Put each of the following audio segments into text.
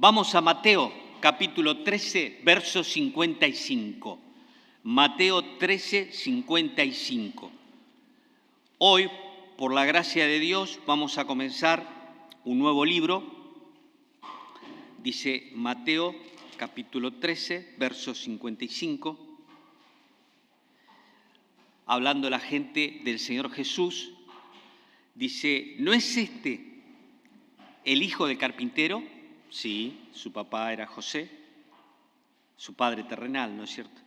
Vamos a Mateo, capítulo 13, verso 55. Mateo 13, 55. Hoy, por la gracia de Dios, vamos a comenzar un nuevo libro. Dice Mateo, capítulo 13, verso 55. Hablando la gente del Señor Jesús, dice, ¿no es este el hijo del carpintero? Sí, su papá era José, su padre terrenal, ¿no es cierto?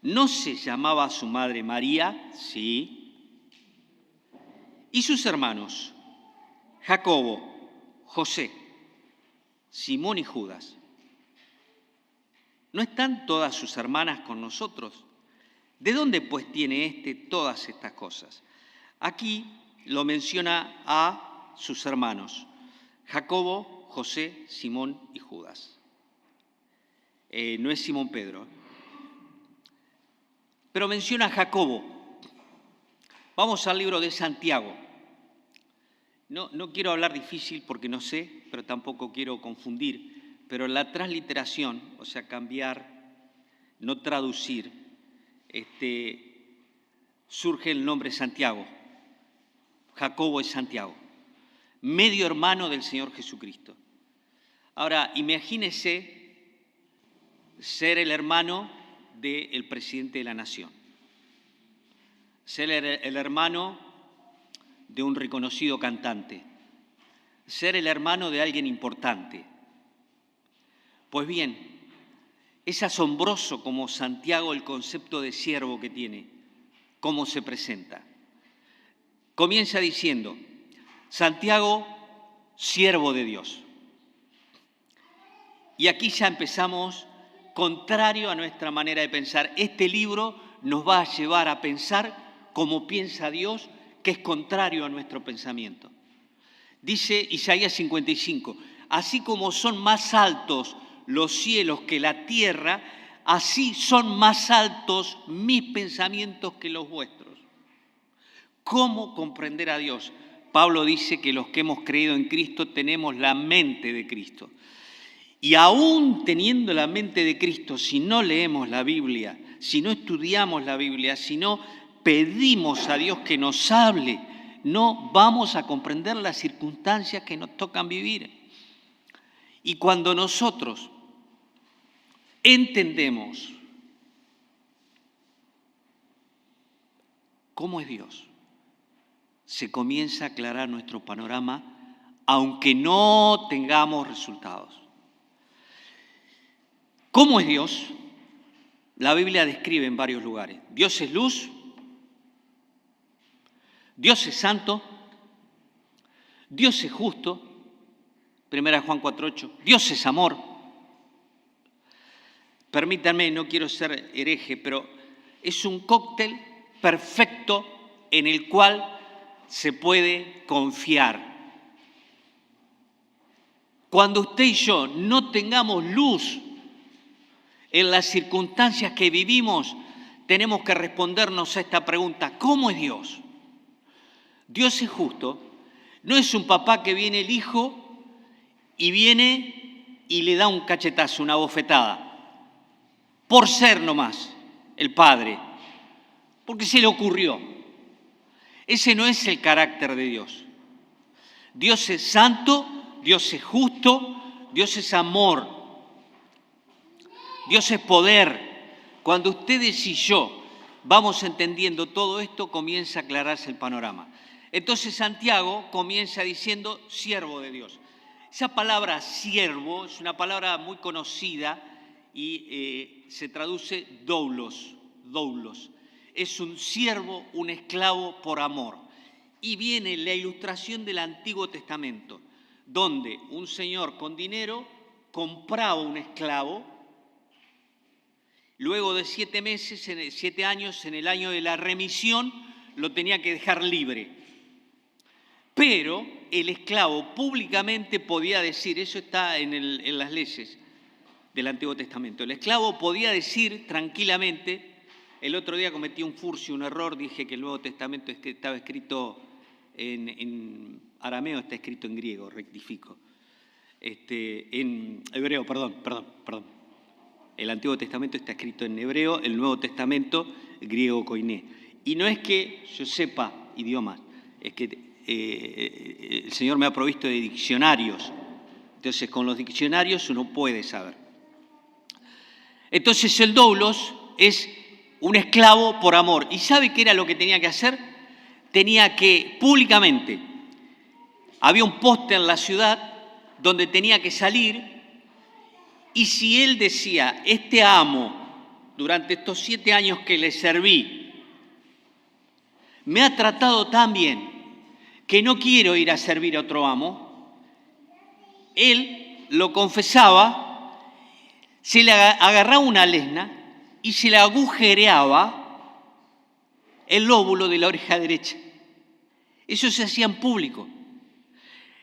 ¿No se llamaba su madre María? Sí. ¿Y sus hermanos? Jacobo, José, Simón y Judas. ¿No están todas sus hermanas con nosotros? ¿De dónde pues tiene éste todas estas cosas? Aquí lo menciona a sus hermanos, Jacobo, José, Simón y Judas. No es Simón Pedro. Pero menciona a Jacobo. Vamos al libro de Santiago. No quiero hablar difícil porque no sé, pero tampoco quiero confundir. Pero la transliteración, o sea, cambiar, no traducir, surge el nombre Santiago. Jacobo es Santiago, medio hermano del Señor Jesucristo. Ahora, imagínese ser el hermano del presidente de la nación, ser el hermano de un reconocido cantante, ser el hermano de alguien importante. Pues bien, es asombroso como Santiago el concepto de siervo que tiene, cómo se presenta. Comienza diciendo, Santiago, siervo de Dios. Y aquí ya empezamos contrario a nuestra manera de pensar. Este libro nos va a llevar a pensar como piensa Dios, que es contrario a nuestro pensamiento. Dice Isaías 55, así como son más altos los cielos que la tierra, así son más altos mis pensamientos que los vuestros. ¿Cómo comprender a Dios? Pablo dice que los que hemos creído en Cristo tenemos la mente de Cristo. Y aún teniendo la mente de Cristo, si no leemos la Biblia, si no estudiamos la Biblia, si no pedimos a Dios que nos hable, no vamos a comprender las circunstancias que nos tocan vivir. Y cuando nosotros entendemos cómo es Dios, se comienza a aclarar nuestro panorama, aunque no tengamos resultados. ¿Cómo es Dios? La Biblia describe en varios lugares. Dios es luz, Dios es santo, Dios es justo, 1 Juan 4:8, Dios es amor. Permítanme, no quiero ser hereje, pero es un cóctel perfecto en el cual se puede confiar. Cuando usted y yo no tengamos luz en las circunstancias que vivimos, tenemos que respondernos a esta pregunta, ¿cómo es Dios? Dios es justo, no es un papá que viene el hijo y viene y le da un cachetazo, una bofetada, por ser nomás el padre, porque se le ocurrió. Ese no es el carácter de Dios. Dios es santo, Dios es justo, Dios es amor, Dios es poder. Cuando ustedes y yo vamos entendiendo todo esto, comienza a aclararse el panorama. Entonces Santiago comienza diciendo siervo de Dios. Esa palabra siervo es una palabra muy conocida y se traduce doulos. Es un siervo, un esclavo por amor. Y viene la ilustración del Antiguo Testamento, donde un señor con dinero compraba un esclavo. Luego de 7 meses, 7 años, en el año de la remisión, lo tenía que dejar libre. Pero el esclavo públicamente podía decir, eso está en las leyes del Antiguo Testamento, el esclavo podía decir tranquilamente, el otro día cometí un furcio, un error, dije que el Nuevo Testamento estaba escrito en arameo, está escrito en griego, rectifico. en hebreo, perdón. El Antiguo Testamento está escrito en hebreo, el Nuevo Testamento griego koiné. Y no es que yo sepa idiomas, es que el Señor me ha provisto de diccionarios. Entonces, con los diccionarios uno puede saber. Entonces, el doulos es un esclavo por amor. ¿Y sabe qué era lo que tenía que hacer? Tenía que, públicamente, había un poste en la ciudad donde tenía que salir, y si él decía, este amo, durante estos 7 años que le serví, me ha tratado tan bien que no quiero ir a servir a otro amo, él lo confesaba, se le agarraba una lesna y se le agujereaba el lóbulo de la oreja derecha. Eso se hacía en público.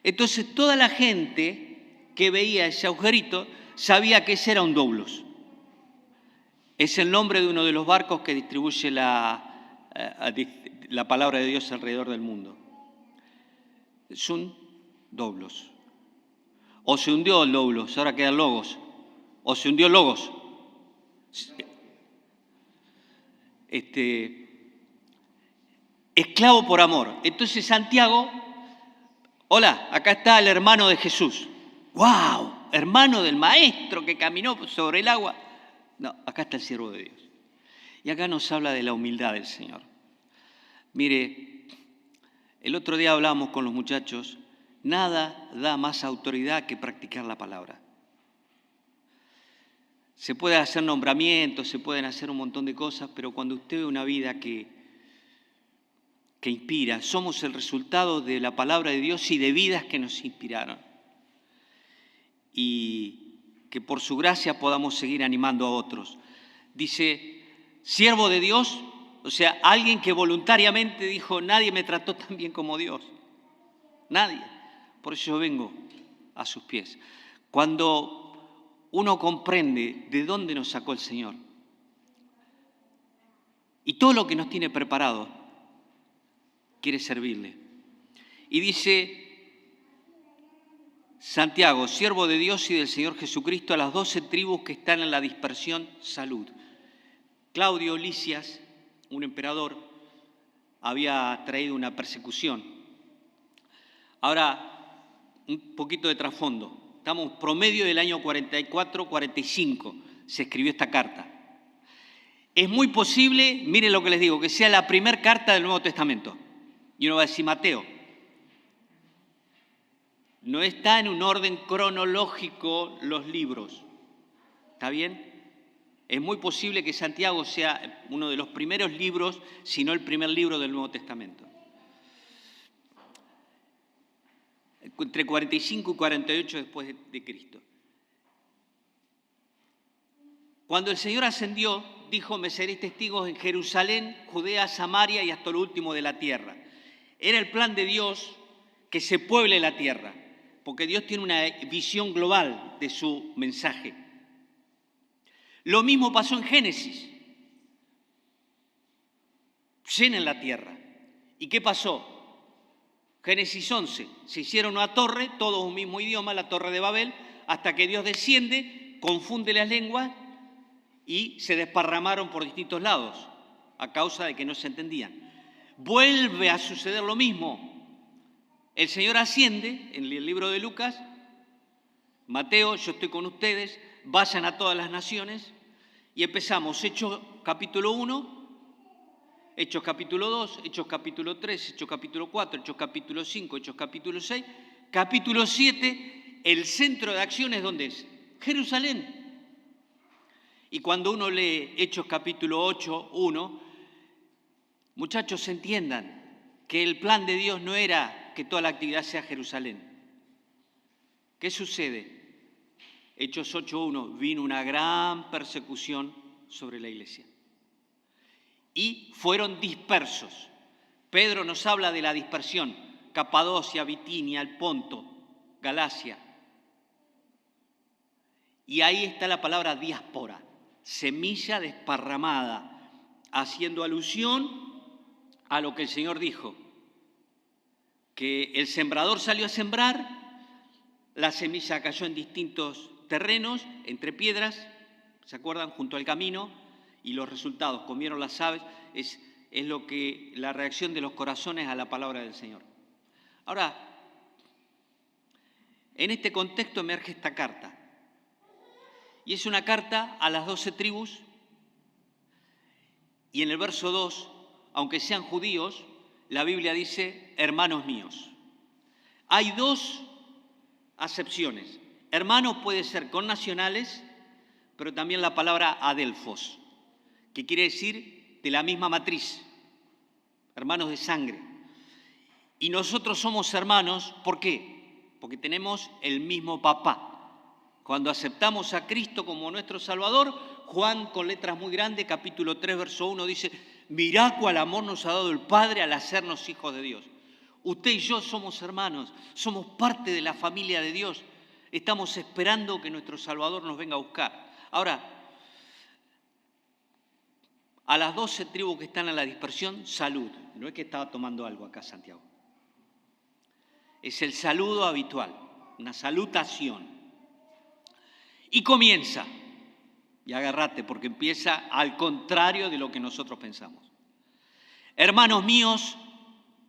Entonces toda la gente que veía ese agujerito sabía que ese era un doulos. Es el nombre de uno de los barcos que distribuye la palabra de Dios alrededor del mundo. Es un doulos. O se hundió el doulos, ahora quedan logos. O se hundió logos. Esclavo por amor. Entonces Santiago, hola, acá está el hermano de Jesús. ¡Wow! Hermano del maestro que caminó sobre el agua. No, acá está el siervo de Dios. Y acá nos habla de la humildad del Señor. Mire, el otro día hablábamos con los muchachos, nada da más autoridad que practicar la palabra. Se puede hacer nombramientos, se pueden hacer un montón de cosas, pero cuando usted ve una vida que inspira, somos el resultado de la palabra de Dios y de vidas que nos inspiraron. Y que por su gracia podamos seguir animando a otros. Dice, siervo de Dios, o sea, alguien que voluntariamente dijo, nadie me trató tan bien como Dios. Nadie. Por eso yo vengo a sus pies. Cuando uno comprende de dónde nos sacó el Señor y todo lo que nos tiene preparado, quiere servirle. Y dice Santiago, siervo de Dios y del Señor Jesucristo, a las 12 tribus que están en la dispersión, salud. Claudio Lisias, un emperador, había traído una persecución. Ahora, un poquito de trasfondo. Estamos promedio del año 44-45, se escribió esta carta. Es muy posible, miren lo que les digo, que sea la primera carta del Nuevo Testamento. Y uno va a decir, Mateo, no está en un orden cronológico los libros. ¿Está bien? Es muy posible que Santiago sea uno de los primeros libros, si no el primer libro del Nuevo Testamento. Entre 45 y 48 después de Cristo. Cuando el Señor ascendió, dijo, me seréis testigos en Jerusalén, Judea, Samaria y hasta lo último de la tierra. Era el plan de Dios que se pueble la tierra, porque Dios tiene una visión global de su mensaje. Lo mismo pasó en Génesis. Llenen la tierra. ¿Y qué pasó? Génesis 11. Se hicieron una torre, todos un mismo idioma, la torre de Babel, hasta que Dios desciende, confunde las lenguas y se desparramaron por distintos lados a causa de que no se entendían. Vuelve a suceder lo mismo. El Señor asciende en el libro de Lucas, Mateo, yo estoy con ustedes, vayan a todas las naciones y empezamos Hechos capítulo 1, Hechos capítulo 2, Hechos capítulo 3, Hechos capítulo 4, Hechos capítulo 5, Hechos capítulo 6, capítulo 7, el centro de acciones, ¿dónde es? Jerusalén. Y cuando uno lee Hechos capítulo 8, 1, muchachos, entiendan que el plan de Dios no era que toda la actividad sea Jerusalén. ¿Qué sucede? Hechos 8.1, vino una gran persecución sobre la iglesia. Y fueron dispersos. Pedro nos habla de la dispersión. Capadocia, Bitinia, el Ponto, Galacia. Y ahí está la palabra diáspora, semilla desparramada, haciendo alusión a lo que el Señor dijo, que el sembrador salió a sembrar, la semilla cayó en distintos terrenos, entre piedras, ¿se acuerdan? Junto al camino, y los resultados, comieron las aves, es la reacción de los corazones a la palabra del Señor. Ahora, en este contexto emerge esta carta, y es una carta a las 12 tribus, y en el verso 2, aunque sean judíos, la Biblia dice, hermanos míos. Hay dos acepciones. Hermanos puede ser connacionales, pero también la palabra adelfos, que quiere decir de la misma matriz, hermanos de sangre. Y nosotros somos hermanos, ¿por qué? Porque tenemos el mismo papá. Cuando aceptamos a Cristo como nuestro Salvador, Juan con letras muy grandes, capítulo 3, verso 1, dice, mirá cuál amor nos ha dado el Padre al hacernos hijos de Dios. Usted y yo somos hermanos, somos parte de la familia de Dios. Estamos esperando que nuestro Salvador nos venga a buscar. Ahora, a las 12 tribus que están en la dispersión, salud. No es que estaba tomando algo acá, Santiago. Es el saludo habitual, una salutación. Y comienza, y agárrate, porque empieza al contrario de lo que nosotros pensamos. Hermanos míos,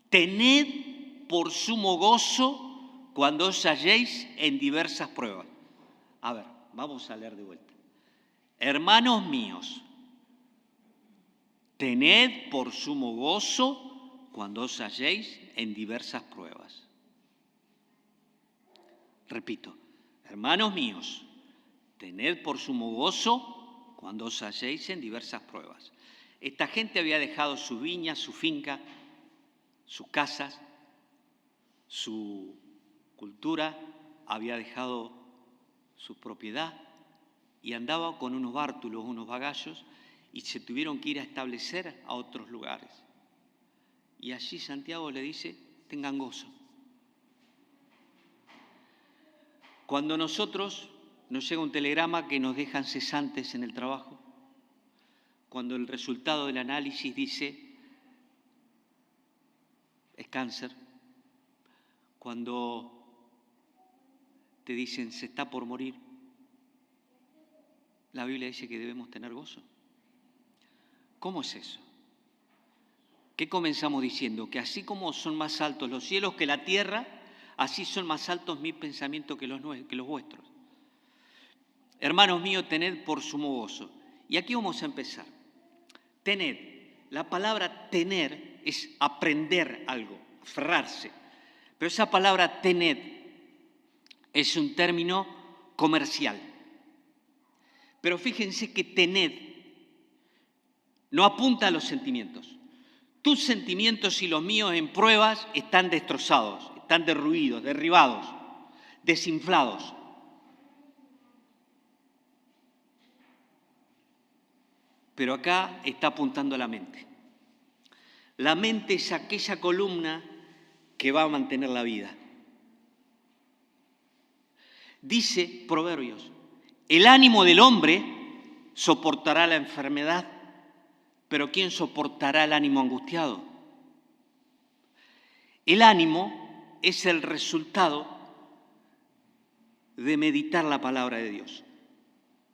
tened por sumo gozo cuando os halléis en diversas pruebas. A ver, vamos a leer de vuelta. Hermanos míos, tened por sumo gozo cuando os halléis en diversas pruebas. Repito, hermanos míos, tened por sumo gozo cuando os halléis en diversas pruebas. Esta gente había dejado su viña, su finca, sus casas, su cultura, había dejado su propiedad y andaba con unos bártulos, unos bagallos, y se tuvieron que ir a establecer a otros lugares. Y allí Santiago le dice, tengan gozo. Cuando nosotros nos llega un telegrama que nos dejan cesantes en el trabajo, cuando el resultado del análisis dice es cáncer, cuando te dicen se está por morir, la Biblia dice que debemos tener gozo. ¿Cómo es eso? ¿Qué comenzamos diciendo? Que así como son más altos los cielos que la tierra, así son más altos mis pensamientos que los vuestros. Hermanos míos, tened por sumo gozo. Y aquí vamos a empezar. Tened. La palabra tener es aprender algo, aferrarse. Pero esa palabra tened es un término comercial. Pero fíjense que tened no apunta a los sentimientos. Tus sentimientos y los míos en pruebas están destrozados, están derruidos, derribados, desinflados. Pero acá está apuntando a la mente. La mente es aquella columna que va a mantener la vida. Dice Proverbios, el ánimo del hombre soportará la enfermedad, pero ¿quién soportará el ánimo angustiado? El ánimo es el resultado de meditar la palabra de Dios.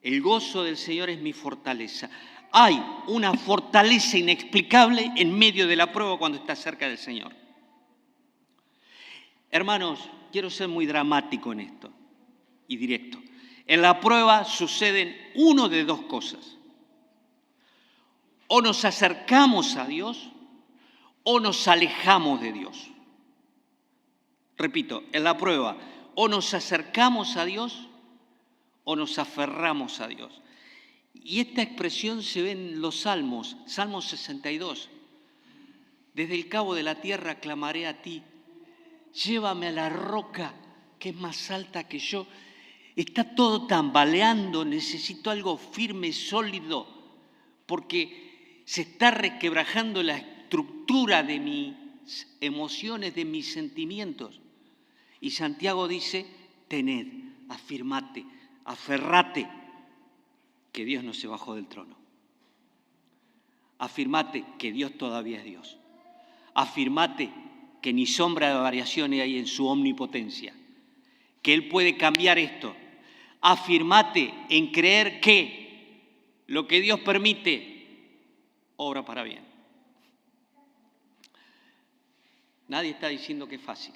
El gozo del Señor es mi fortaleza. Hay una fortaleza inexplicable en medio de la prueba cuando estás cerca del Señor. Hermanos, quiero ser muy dramático en esto y directo. En la prueba suceden una de dos cosas. O nos acercamos a Dios o nos alejamos de Dios. Repito, en la prueba o nos acercamos a Dios o nos aferramos a Dios. Y esta expresión se ve en los Salmos, Salmo 62. Desde el cabo de la tierra clamaré a ti, llévame a la roca que es más alta que yo. Está todo tambaleando, necesito algo firme, sólido, porque se está resquebrajando la estructura de mis emociones, de mis sentimientos. Y Santiago dice, tened, afirmate, aferrate, que Dios no se bajó del trono. Afirmate que Dios todavía es Dios. Afirmate que ni sombra de variaciones hay en su omnipotencia. que Él puede cambiar esto. Afirmate en creer que lo que Dios permite obra para bien. Nadie está diciendo que es fácil.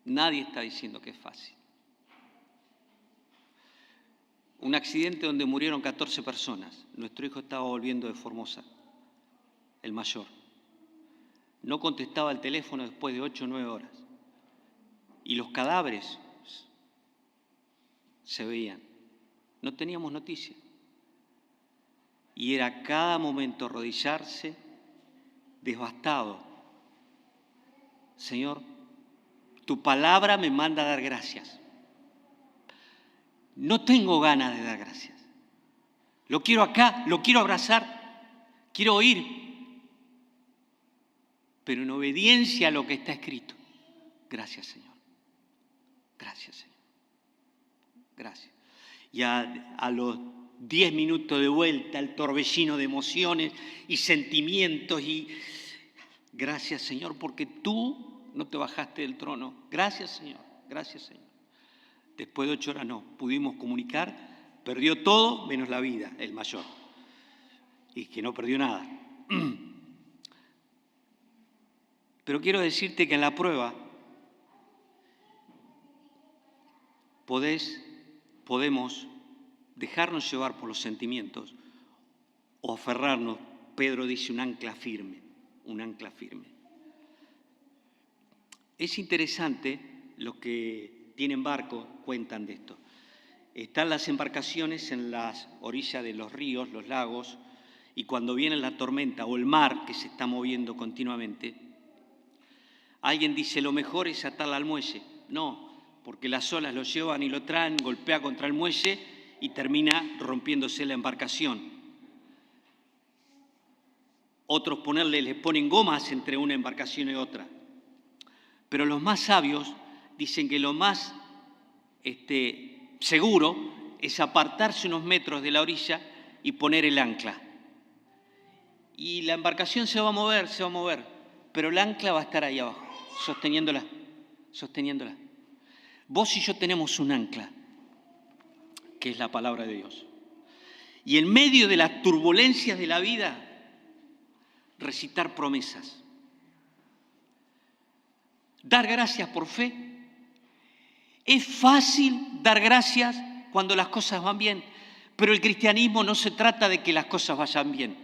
Nadie está diciendo que es fácil. Un accidente donde murieron 14 personas. Nuestro hijo estaba volviendo de Formosa, el mayor. No contestaba el teléfono después de 8 o 9 horas. Y los cadáveres se veían. No teníamos noticia. Y era cada momento arrodillarse, devastado. Señor, tu palabra me manda a dar gracias. No tengo ganas de dar gracias. Lo quiero acá, lo quiero abrazar, quiero oír, pero en obediencia a lo que está escrito. Gracias, Señor. Gracias, Señor. Gracias. Y a los 10 minutos de vuelta, el torbellino de emociones y sentimientos y gracias, Señor, porque tú no te bajaste del trono. Gracias, Señor. Gracias, Señor. Después de 8 horas no, pudimos comunicar, perdió todo menos la vida, el mayor. Y que no perdió nada. Pero quiero decirte que en la prueba podemos dejarnos llevar por los sentimientos o aferrarnos, Pedro dice, un ancla firme, un ancla firme. Es interesante lo que tienen barcos, cuentan de esto. Están las embarcaciones en las orillas de los ríos, los lagos, y cuando viene la tormenta o el mar que se está moviendo continuamente, alguien dice, lo mejor es atarla al muelle. No, porque las olas lo llevan y lo traen, golpea contra el muelle y termina rompiéndose la embarcación. Otros les ponen gomas entre una embarcación y otra. Pero los más sabios dicen que lo más seguro es apartarse unos metros de la orilla y poner el ancla. Y la embarcación se va a mover, pero el ancla va a estar ahí abajo, sosteniéndola. Vos y yo tenemos un ancla, que es la palabra de Dios. Y en medio de las turbulencias de la vida, recitar promesas. Dar gracias por fe. Es fácil dar gracias cuando las cosas van bien, pero el cristianismo no se trata de que las cosas vayan bien.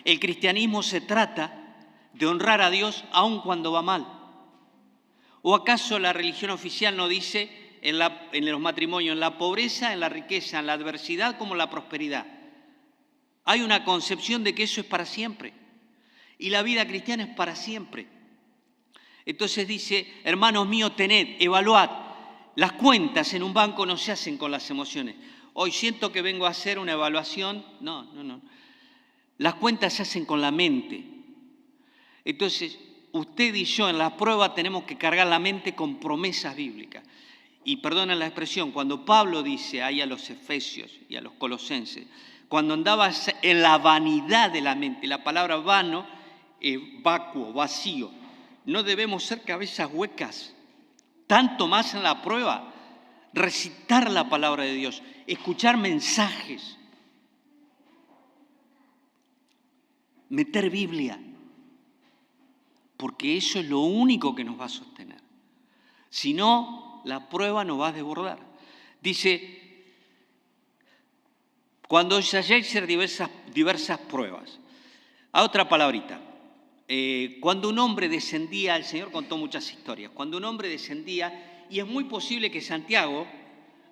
El cristianismo se trata de honrar a Dios aun cuando va mal. ¿O acaso la religión oficial no dice en los matrimonios, en la pobreza, en la riqueza, en la adversidad como en la prosperidad? Hay una concepción de que eso es para siempre. Y la vida cristiana es para siempre. Entonces dice, hermanos míos, tened, evaluad. Las cuentas en un banco no se hacen con las emociones. Hoy siento que vengo a hacer una evaluación. No. Las cuentas se hacen con la mente. Entonces, usted y yo en la prueba tenemos que cargar la mente con promesas bíblicas. Y perdonen la expresión, cuando Pablo dice ahí a los Efesios y a los Colosenses, cuando andaba en la vanidad de la mente, la palabra vano, vacuo, vacío, no debemos ser cabezas huecas, tanto más en la prueba, recitar la palabra de Dios, escuchar mensajes, meter Biblia, porque eso es lo único que nos va a sostener. Si no, la prueba nos va a desbordar. Dice, cuando os halléis en diversas pruebas. A otra palabrita. Cuando un hombre descendía, el Señor contó muchas historias, cuando un hombre descendía, y es muy posible que Santiago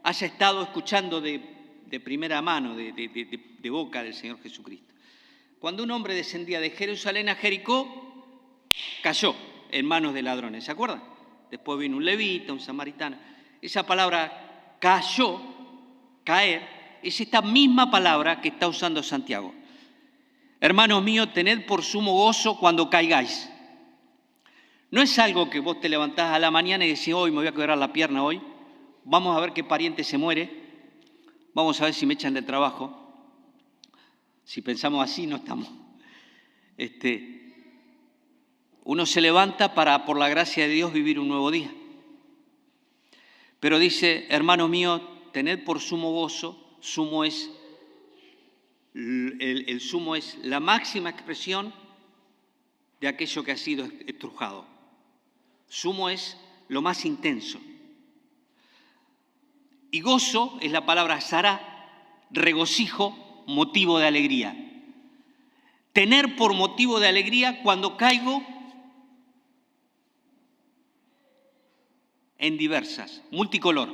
haya estado escuchando de primera mano, de boca del Señor Jesucristo. Cuando un hombre descendía de Jerusalén a Jericó, cayó en manos de ladrones, ¿se acuerdan? Después vino un levita, un samaritano. Esa palabra cayó, caer, es esta misma palabra que está usando Santiago. Hermanos míos, tened por sumo gozo cuando caigáis. No es algo que vos te levantás a la mañana y decís, hoy me voy a quebrar la pierna hoy, vamos a ver qué pariente se muere, vamos a ver si me echan del trabajo. Si pensamos así, no estamos. Uno se levanta para, por la gracia de Dios, vivir un nuevo día. Pero dice, hermano mío, tened por sumo gozo, sumo es, el sumo es la máxima expresión de aquello que ha sido estrujado. Sumo es lo más intenso. Y gozo es la palabra sará, regocijo, motivo de alegría. Tener por motivo de alegría cuando caigo en diversas, multicolor,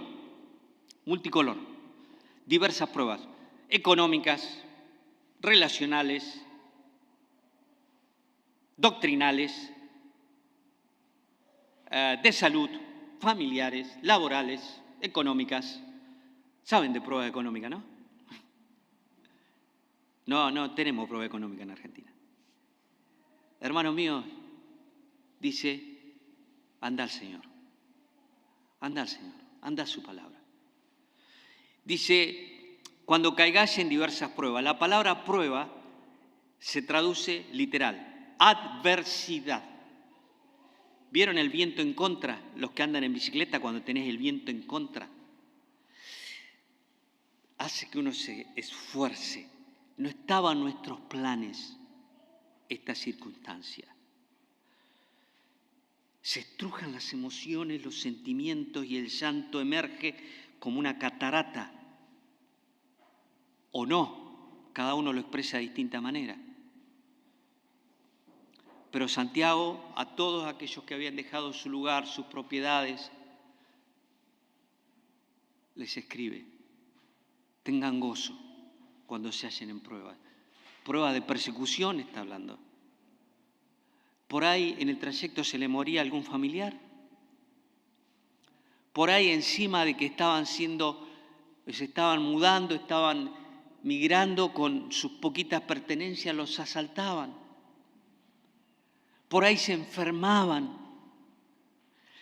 diversas pruebas económicas, relacionales, doctrinales, de salud, familiares, laborales, económicas. ¿Saben de prueba económica, no? No tenemos prueba económica en Argentina. Hermano mío, dice, anda al Señor, anda a su palabra. Dice, cuando caigáis en diversas pruebas, la palabra prueba se traduce literal, adversidad. ¿Vieron el viento en contra? Los que andan en bicicleta, cuando tenés el viento en contra, hace que uno se esfuerce. No estaba en nuestros planes esta circunstancia. Se estrujan las emociones, los sentimientos y el llanto emerge como una catarata. O no, cada uno lo expresa de distinta manera. Pero Santiago, a todos aquellos que habían dejado su lugar, sus propiedades, les escribe, tengan gozo cuando se hallen en pruebas. Prueba de persecución está hablando. Por ahí en el trayecto se le moría algún familiar. Por ahí encima de que se estaban mudando, estaban migrando con sus poquitas pertenencias, los asaltaban. Por ahí se enfermaban,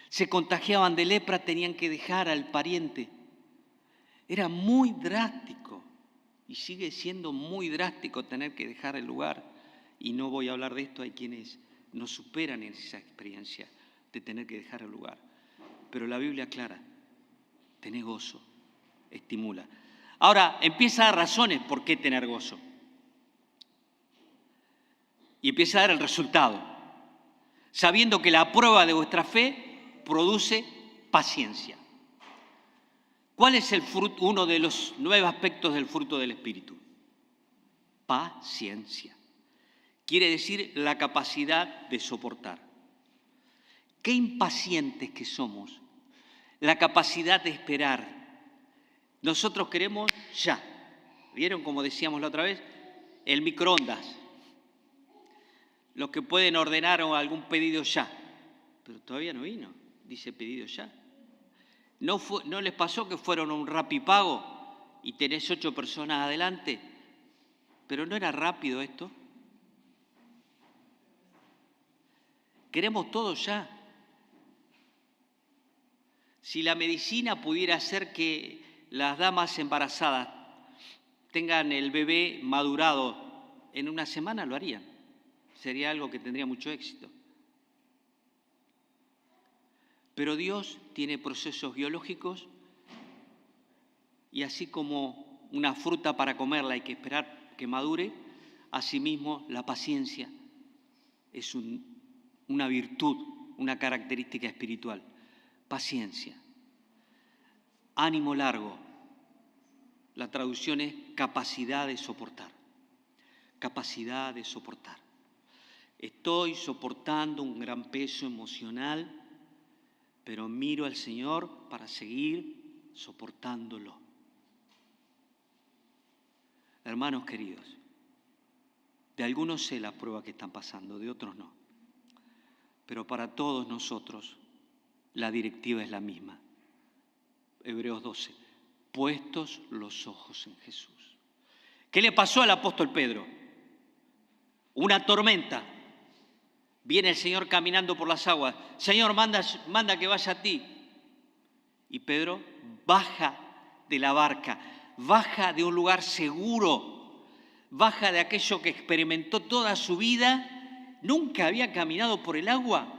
se contagiaban de lepra, tenían que dejar al pariente. Era muy drástico y sigue siendo muy drástico tener que dejar el lugar. Y no voy a hablar de esto, hay quienes no superan esa experiencia de tener que dejar el lugar. Pero la Biblia aclara, tenés gozo, estimula. Ahora, empieza a dar razones por qué tener gozo. Y empieza a dar el resultado, sabiendo que la prueba de vuestra fe produce paciencia. ¿Cuál es uno de los 9 aspectos del fruto del Espíritu? Paciencia. Quiere decir la capacidad de soportar. Qué impacientes que somos. La capacidad de esperar. Nosotros queremos ya. ¿Vieron como decíamos la otra vez? El microondas. Los que pueden ordenar algún pedido ya. Pero todavía no vino. Dice pedido ya. ¿No les pasó que fueron a un Rapipago y tenés 8 personas adelante? Pero no era rápido esto. Queremos todo ya. Si la medicina pudiera hacer que las damas embarazadas tengan el bebé madurado en una semana, lo harían. Sería algo que tendría mucho éxito. Pero Dios tiene procesos biológicos y así como una fruta para comerla hay que esperar que madure, asimismo la paciencia es una virtud, una característica espiritual. Paciencia. Ánimo largo. La traducción es capacidad de soportar. Capacidad de soportar. Estoy soportando un gran peso emocional, pero miro al Señor para seguir soportándolo. Hermanos queridos, de algunos sé la prueba que están pasando, de otros no. Pero para todos nosotros la directiva es la misma. Hebreos 12, puestos los ojos en Jesús. ¿Qué le pasó al apóstol Pedro? Una tormenta. Viene el Señor caminando por las aguas. Señor, manda que vaya a ti. Y Pedro baja de la barca, baja de un lugar seguro, baja de aquello que experimentó toda su vida. Nunca había caminado por el agua.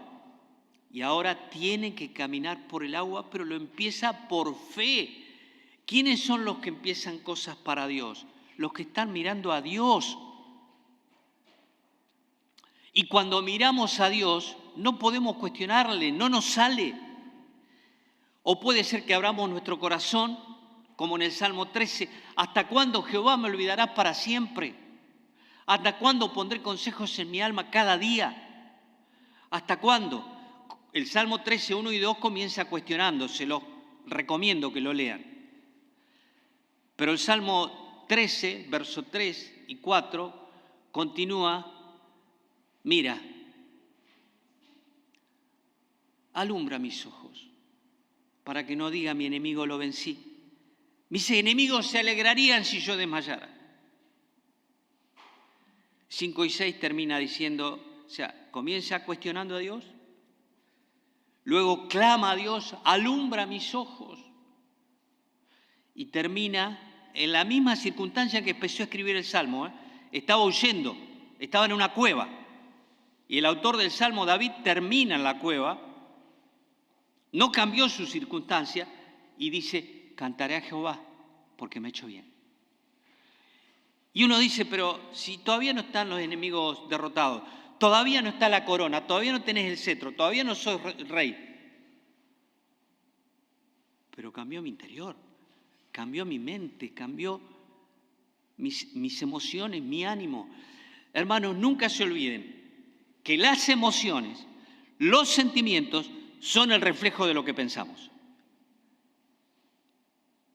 Y ahora tiene que caminar por el agua, pero lo empieza por fe. ¿Quiénes son los que empiezan cosas para Dios? Los que están mirando a Dios. Y cuando miramos a Dios, no podemos cuestionarle, no nos sale. O puede ser que abramos nuestro corazón, como en el Salmo 13, ¿hasta cuándo, Jehová, me olvidarás para siempre? ¿Hasta cuándo pondré consejos en mi alma cada día? ¿Hasta cuándo? El Salmo 13, 1 y 2 comienza cuestionándose, lo recomiendo que lo lean. Pero el Salmo 13, verso 3 y 4, continúa, mira, alumbra mis ojos, para que no diga mi enemigo lo vencí. Mis enemigos se alegrarían si yo desmayara. 5 y 6 termina diciendo, o sea, comienza cuestionando a Dios, luego clama a Dios, alumbra mis ojos, y termina en la misma circunstancia que empezó a escribir el Salmo. Estaba huyendo, estaba en una cueva, y el autor del Salmo, David, termina en la cueva, no cambió su circunstancia, y dice, cantaré a Jehová, porque me ha hecho bien. Y uno dice, pero si todavía no están los enemigos derrotados, todavía no está la corona, todavía no tenés el cetro, todavía no sos rey. Pero cambió mi interior, cambió mi mente, cambió mis emociones, mi ánimo. Hermanos, nunca se olviden que las emociones, los sentimientos, son el reflejo de lo que pensamos.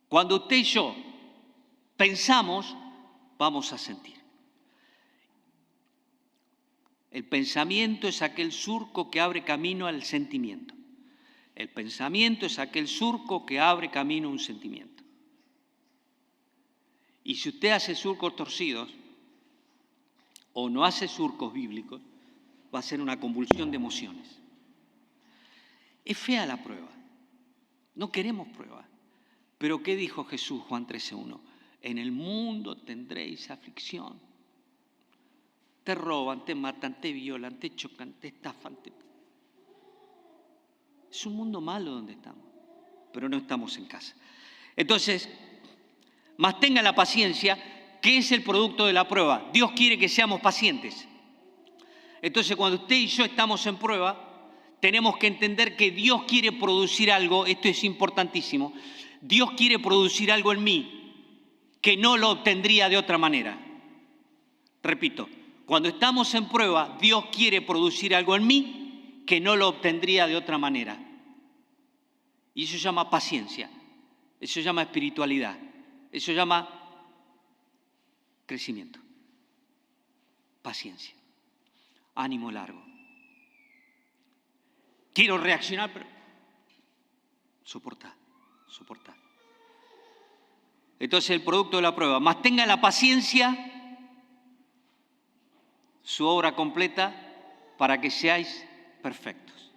Cuando usted y yo pensamos, vamos a sentir. El pensamiento es aquel surco que abre camino al sentimiento. El pensamiento es aquel surco que abre camino a un sentimiento. Y si usted hace surcos torcidos o no hace surcos bíblicos, va a ser una convulsión de emociones. Es fea la prueba. No queremos prueba. Pero ¿qué dijo Jesús, Juan 13:1? En el mundo tendréis aflicción. Te roban, te matan, te violan, te chocan, te estafan. Es un mundo malo donde estamos, pero no estamos en casa. Entonces, más tenga la paciencia, que es el producto de la prueba. Dios quiere que seamos pacientes. Entonces, cuando usted y yo estamos en prueba, tenemos que entender que Dios quiere producir algo, esto es importantísimo, Dios quiere producir algo en mí que no lo obtendría de otra manera. Repito, cuando estamos en prueba, Dios quiere producir algo en mí que no lo obtendría de otra manera. Y eso se llama paciencia, eso se llama espiritualidad, eso se llama crecimiento, paciencia, ánimo largo. Quiero reaccionar, pero soportar. Entonces el producto de la prueba, más tenga la paciencia, su obra completa, para que seáis perfectos.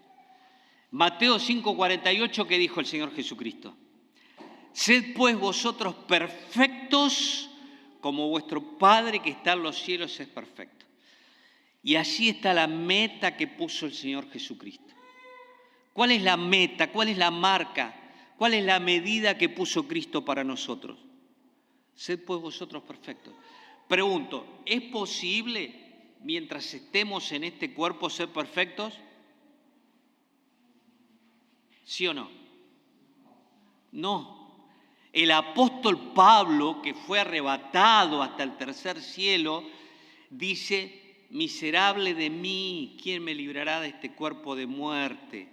Mateo 5:48, ¿qué dijo el Señor Jesucristo? Sed pues vosotros perfectos como vuestro Padre que está en los cielos es perfecto. Y allí está la meta que puso el Señor Jesucristo. ¿Cuál es la meta? ¿Cuál es la marca? ¿Cuál es la medida que puso Cristo para nosotros? Sed pues vosotros perfectos. Pregunto, ¿es posible mientras estemos en este cuerpo ser perfectos? ¿Sí o no? No. El apóstol Pablo, que fue arrebatado hasta el tercer cielo, dice, miserable de mí, ¿quién me librará de este cuerpo de muerte?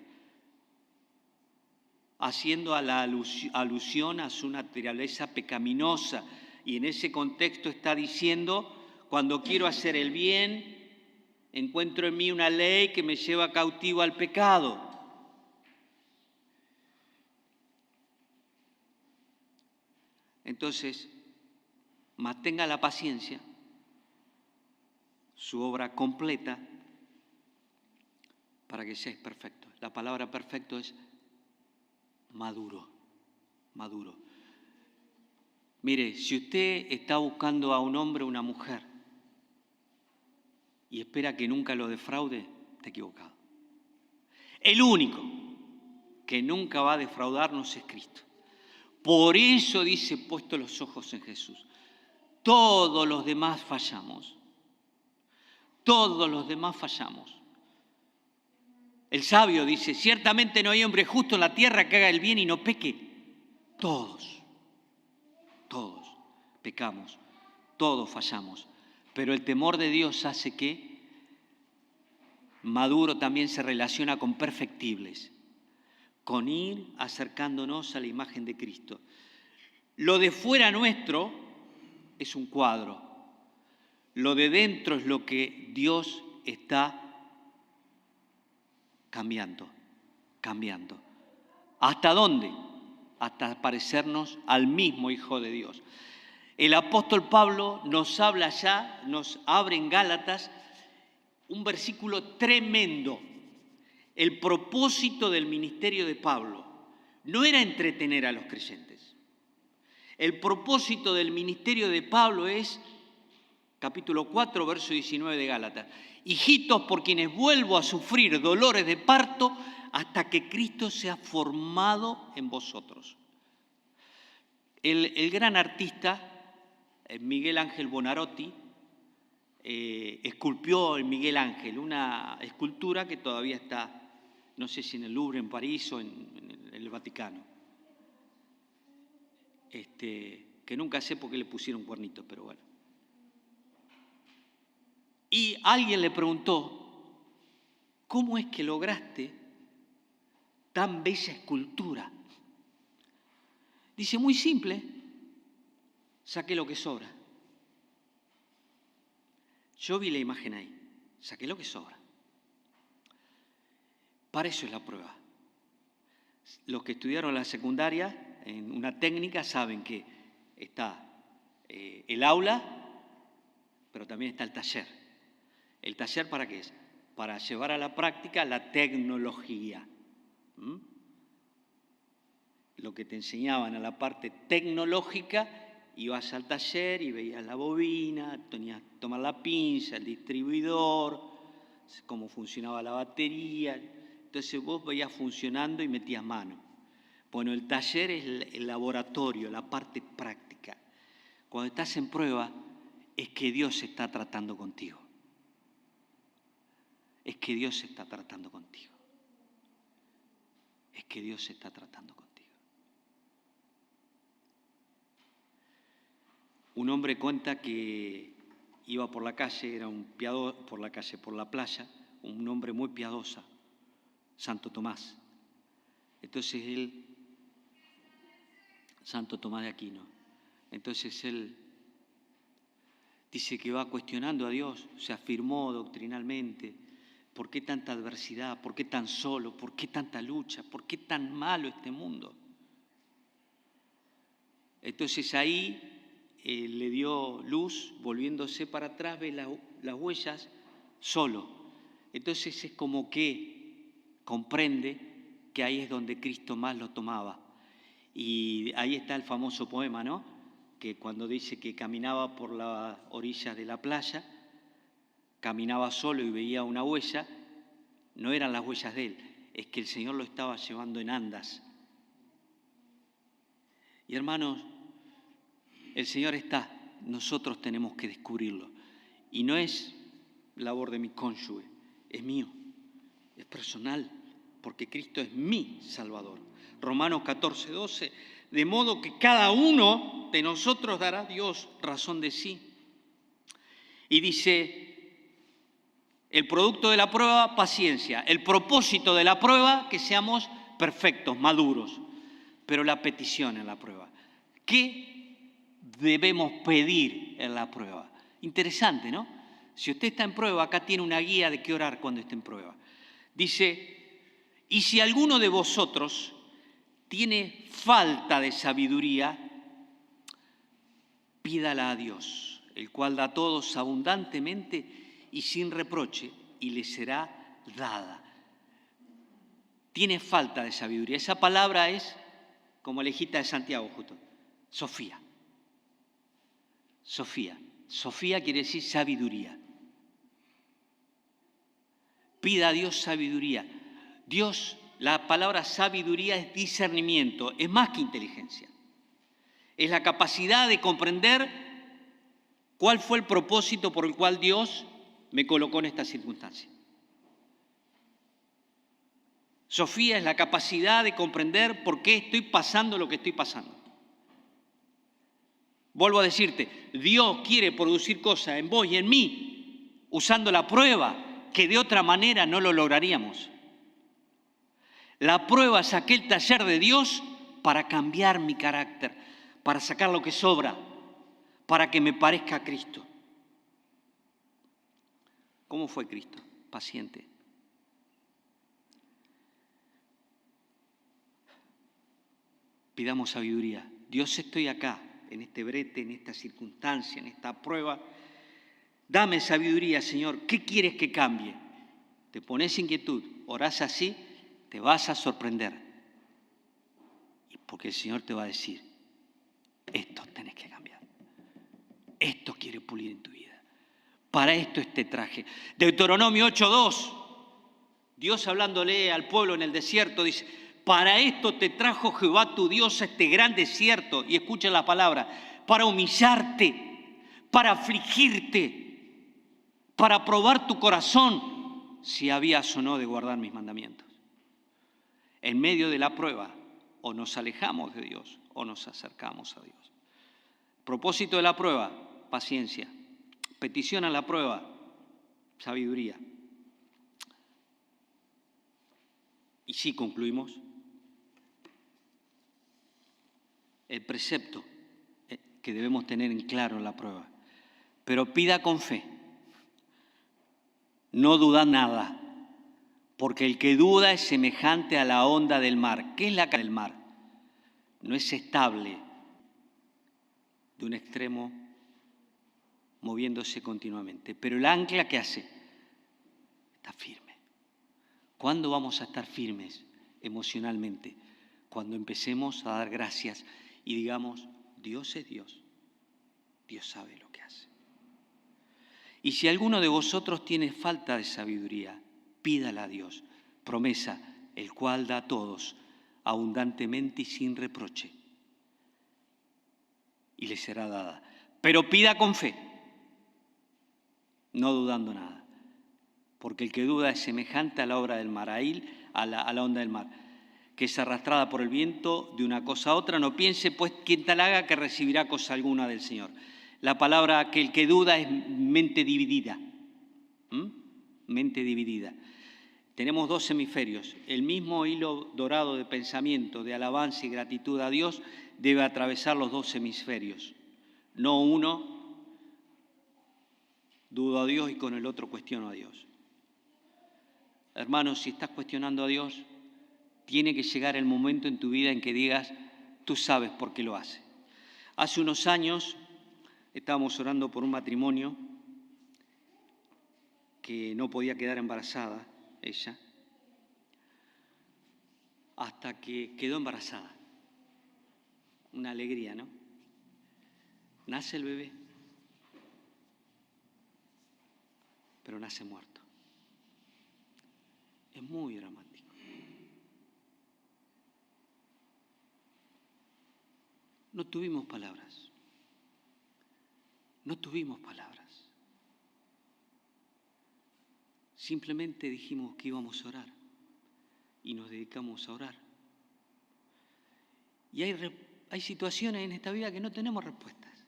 Haciendo a la alusión a su naturaleza pecaminosa. Y en ese contexto está diciendo, cuando quiero hacer el bien, encuentro en mí una ley que me lleva cautivo al pecado. Entonces, mantenga la paciencia, su obra completa, para que seáis perfectos. La palabra perfecto es maduro. Mire, si usted está buscando a un hombre o una mujer y espera que nunca lo defraude, está equivocado. El único que nunca va a defraudarnos es Cristo. Por eso dice, puesto los ojos en Jesús. Todos los demás fallamos. Todos los demás fallamos. El sabio dice, ciertamente no hay hombre justo en la tierra que haga el bien y no peque. Todos pecamos, todos fallamos. Pero el temor de Dios hace que maduro también se relaciona con perfectibles, con ir acercándonos a la imagen de Cristo. Lo de fuera nuestro es un cuadro. Lo de dentro es lo que Dios está cambiando. ¿Hasta dónde? Hasta parecernos al mismo Hijo de Dios. El apóstol Pablo nos habla ya, nos abre en Gálatas un versículo tremendo. El propósito del ministerio de Pablo no era entretener a los creyentes. El propósito del ministerio de Pablo es, capítulo 4, verso 19 de Gálatas, hijitos por quienes vuelvo a sufrir dolores de parto hasta que Cristo sea formado en vosotros. El gran artista Miguel Ángel Buonarroti esculpió el Miguel Ángel, una escultura que todavía está, no sé si en el Louvre, en París o en el Vaticano. Que nunca sé por qué le pusieron cuernitos, pero bueno. Y alguien le preguntó, ¿cómo es que lograste tan bella escultura? Dice, muy simple, saqué lo que sobra. Yo vi la imagen ahí, saqué lo que sobra. Para eso es la prueba. Los que estudiaron la secundaria en una técnica saben que está el aula, pero también está el taller. ¿El taller para qué es? Para llevar a la práctica la tecnología. Lo que te enseñaban a la parte tecnológica, ibas al taller y veías la bobina, tenías que tomar la pinza, el distribuidor, cómo funcionaba la batería. Entonces vos veías funcionando y metías mano. Bueno, el taller es el laboratorio, la parte práctica. Cuando estás en prueba, es que Dios está tratando contigo. Es que Dios está tratando contigo. Es que Dios está tratando contigo. Un hombre cuenta que iba por la calle, era un piadoso, por la playa, un hombre muy piadoso, Santo Tomás. Entonces él, Santo Tomás de Aquino, entonces él dice que va cuestionando a Dios, se afirmó doctrinalmente, ¿por qué tanta adversidad? ¿Por qué tan solo? ¿Por qué tanta lucha? ¿Por qué tan malo este mundo? Entonces ahí le dio luz, volviéndose para atrás, ve las huellas solo. Entonces es como que comprende que ahí es donde Cristo más lo tomaba. Y ahí está el famoso poema, ¿no? Que cuando dice que caminaba por las orillas de la playa, caminaba solo y veía una huella, no eran las huellas de él, es que el Señor lo estaba llevando en andas. Y hermanos, el Señor está, nosotros tenemos que descubrirlo. Y no es labor de mi cónyuge, es mío, es personal, porque Cristo es mi Salvador. Romanos 14, 12, de modo que cada uno de nosotros dará a Dios razón de sí. Y dice, el producto de la prueba, paciencia. El propósito de la prueba, que seamos perfectos, maduros. Pero la petición en la prueba. ¿Qué debemos pedir en la prueba? Interesante, ¿no? Si usted está en prueba, acá tiene una guía de qué orar cuando esté en prueba. Dice, y si alguno de vosotros tiene falta de sabiduría, pídala a Dios, el cual da a todos abundantemente y sin reproche, y le será dada. Tiene falta de sabiduría. Esa palabra es como lejita de Santiago, justo. Sofía. Sofía. Sofía quiere decir sabiduría. Pida a Dios sabiduría. Dios, la palabra sabiduría es discernimiento, es más que inteligencia. Es la capacidad de comprender cuál fue el propósito por el cual Dios me colocó en esta circunstancia. Sofía es la capacidad de comprender por qué estoy pasando lo que estoy pasando. Vuelvo a decirte, Dios quiere producir cosas en vos y en mí, usando la prueba, que de otra manera no lo lograríamos. La prueba es aquel taller de Dios para cambiar mi carácter, para sacar lo que sobra, para que me parezca a Cristo. ¿Cómo fue Cristo? Paciente. Pidamos sabiduría. Dios, estoy acá, en este brete, en esta circunstancia, en esta prueba. Dame sabiduría, Señor. ¿Qué quieres que cambie? Te pones inquietud, orás así, te vas a sorprender. Porque el Señor te va a decir, esto tenés que cambiar. Esto quiere pulir en tu vida. Para esto este traje. Deuteronomio 8:2. Dios hablándole al pueblo en el desierto dice, para esto te trajo Jehová tu Dios a este gran desierto. Y escucha la palabra, para humillarte, para afligirte, para probar tu corazón, si habías o no de guardar mis mandamientos. En medio de la prueba, o nos alejamos de Dios o nos acercamos a Dios. Propósito de la prueba, paciencia. Petición a la prueba, sabiduría. Y sí concluimos. El precepto que debemos tener en claro en la prueba. Pero pida con fe. No duda nada. Porque el que duda es semejante a la onda del mar. ¿Qué es la onda del mar? No es estable de un extremo moviéndose continuamente. Pero el ancla, ¿qué hace? Está firme. ¿Cuándo vamos a estar firmes emocionalmente? Cuando empecemos a dar gracias y digamos, Dios es Dios. Dios sabe lo que hace. Y si alguno de vosotros tiene falta de sabiduría, pídala a Dios. Promesa, el cual da a todos abundantemente y sin reproche. Y le será dada. Pero pida con fe, no dudando nada. Porque el que duda es semejante a la obra del mar, a la onda del mar, que es arrastrada por el viento de una cosa a otra. No piense, pues, quien tal haga que recibirá cosa alguna del Señor. La palabra que el que duda es mente dividida. Mente dividida. Tenemos dos hemisferios. El mismo hilo dorado de pensamiento, de alabanza y gratitud a Dios debe atravesar los dos hemisferios. No uno, dudo a Dios y con el otro cuestiono a Dios. Hermanos, si estás cuestionando a Dios, tiene que llegar el momento en tu vida en que digas, tú sabes por qué lo hace. Hace unos años estábamos orando por un matrimonio que no podía quedar embarazada, ella, hasta que quedó embarazada. Una alegría, ¿no? Nace el bebé, pero nace muerto. Es muy dramático. No tuvimos palabras. No tuvimos palabras. Simplemente dijimos que íbamos a orar y nos dedicamos a orar. Y hay situaciones en esta vida que no tenemos respuestas.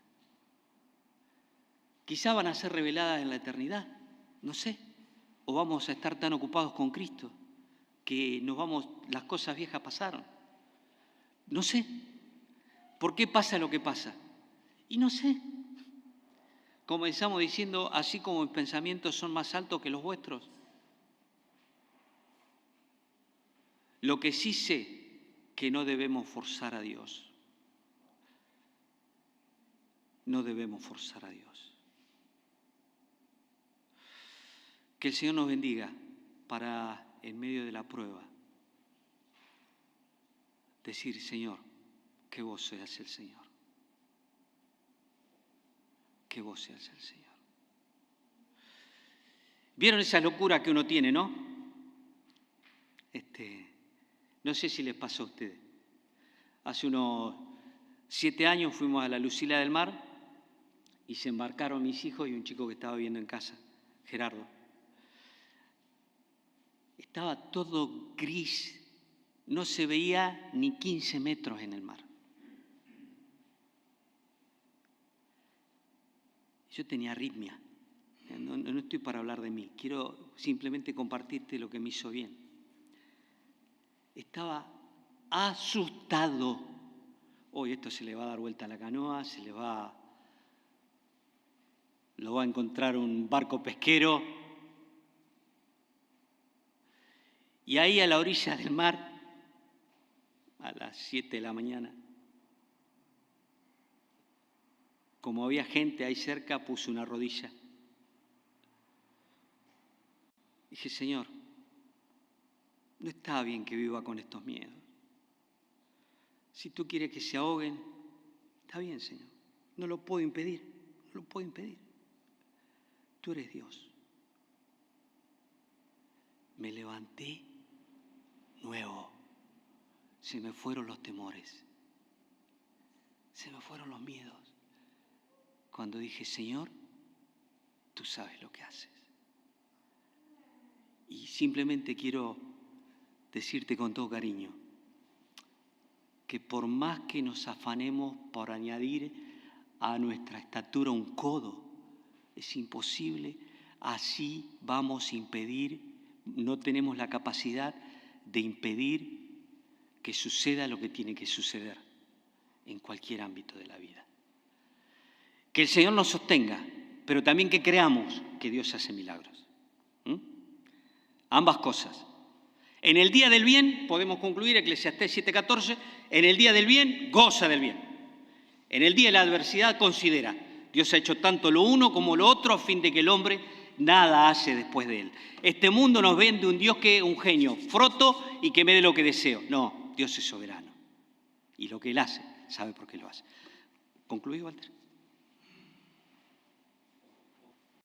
Quizá van a ser reveladas en la eternidad, no sé. O vamos a estar tan ocupados con Cristo que las cosas viejas pasaron. No sé. ¿Por qué pasa lo que pasa? Y no sé. Comenzamos diciendo, así como mis pensamientos son más altos que los vuestros. Lo que sí sé, que no debemos forzar a Dios. No debemos forzar a Dios. Que el Señor nos bendiga para, en medio de la prueba, decir, Señor, que vos seas el Señor. Que vos seas el Señor. ¿Vieron esa locura que uno tiene, no? No sé si les pasó a ustedes. Hace unos 7 años fuimos a la Lucila del Mar y se embarcaron mis hijos y un chico que estaba viviendo en casa, Gerardo. Estaba todo gris, no se veía ni 15 metros en el mar. Yo tenía arritmia. No estoy para hablar de mí, quiero simplemente compartirte lo que me hizo bien. Estaba asustado. Hoy esto se le va a dar vuelta a la canoa, lo va a encontrar un barco pesquero. Y ahí a la orilla del mar, a las 7 de la mañana, como había gente ahí cerca, puse una rodilla. Dije, Señor, no está bien que viva con estos miedos. Si tú quieres que se ahoguen, está bien, Señor. No lo puedo impedir, no lo puedo impedir. Tú eres Dios. Me levanté nuevo. Se me fueron los temores. Se me fueron los miedos. Cuando dije, Señor, tú sabes lo que haces. Y simplemente quiero decirte con todo cariño que por más que nos afanemos por añadir a nuestra estatura un codo, es imposible. Así vamos a impedir, no tenemos la capacidad de impedir que suceda lo que tiene que suceder en cualquier ámbito de la vida. Que el Señor nos sostenga, pero también que creamos que Dios hace milagros. Ambas cosas. En el día del bien, podemos concluir, Eclesiastés 7:14, en el día del bien, goza del bien. En el día de la adversidad, considera, Dios ha hecho tanto lo uno como lo otro a fin de que el hombre nada hace después de él. Este mundo nos vende un Dios que es un genio, froto y que me dé lo que deseo. No, Dios es soberano. Y lo que Él hace, sabe por qué lo hace. ¿Concluí, Walter?